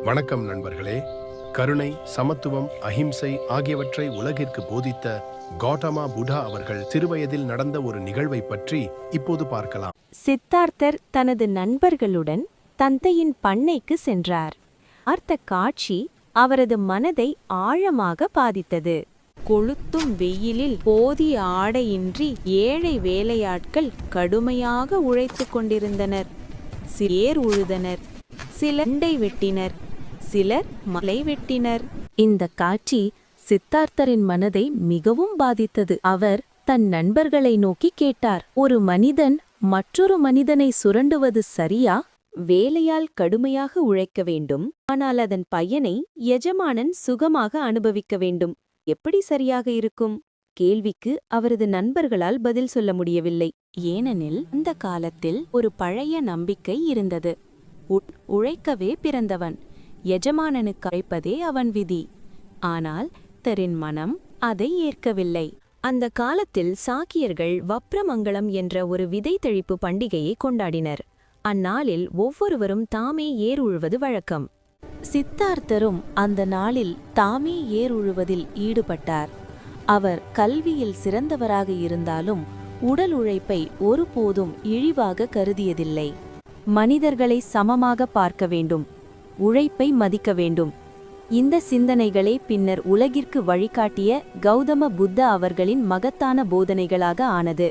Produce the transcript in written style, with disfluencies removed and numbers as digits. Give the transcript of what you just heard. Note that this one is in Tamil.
வணக்கம் நண்பர்களே. கருணை, சமத்துவம், அஹிம்சை ஆகியவற்றை உலகிற்கு போதித்த கௌதம புத்தா அவர்கள் சிறுவயதில் நடந்த ஒரு நிகழ்வை பற்றி இப்போது பார்க்கலாம். சித்தார்த்தர் தனது நண்பர்களுடன் தந்தையின் பண்ணைக்கு சென்றார். பார்த்த காட்சி அவரது மனதை ஆழமாக பாதித்தது. கொளுத்தும் வெயிலில் போதிய ஆடையின்றி ஏழை வேலையாட்கள் கடுமையாக உழைத்துக் கொண்டிருந்தனர். ஏர் உழுதனர், சிலர் வெட்டினர், சிலர் மலை வெட்டினர். இந்த காட்சி சித்தார்த்தரின் மனதை மிகவும் பாதித்தது. அவர் தன் நண்பர்களை நோக்கி கேட்டார், ஒரு மனிதன் மற்றொரு மனிதனை சுரண்டுவது சரியா? வேலையால் கடுமையாக உழைக்க வேண்டும், ஆனால் அதன் பயனை எஜமானன் சுகமாக அனுபவிக்க வேண்டும். எப்படி சரியாக இருக்கும்? கேள்விக்கு அவரது நண்பர்களால் பதில் சொல்ல முடியவில்லை. ஏனெனில் அந்த காலத்தில் ஒரு பழைய நம்பிக்கை இருந்தது. உழைக்கவே பிறந்தவன், எஜமானனுக்கு அழைப்பதே அவன் விதி. ஆனால் தரின் மனம் அதை ஏற்கவில்லை. அந்த காலத்தில் சாக்கியர்கள் வப்ரமங்கலம் என்ற ஒரு விதை தெளிப்பு பண்டிகையை கொண்டாடினர். அந்நாளில் ஒவ்வொருவரும் தாமே ஏர் உழுவது வழக்கம். சித்தார்த்தரும் அந்த நாளில் தாமே ஏர் உழுவதில் ஈடுபட்டார். அவர் கல்வியில் சிறந்தவராக இருந்தாலும் உடல் உழைப்பை ஒருபோதும் இழிவாக கருதியதில்லை. மனிதர்களை சமமாக பார்க்க வேண்டும், உழைப்பை மதிக்க வேண்டும். இந்த சிந்தனைகளே பின்னர் உலகிற்கு வழிகாட்டிய கௌதம புத்தா அவர்களின் மகத்தான போதனைகளாக ஆனது.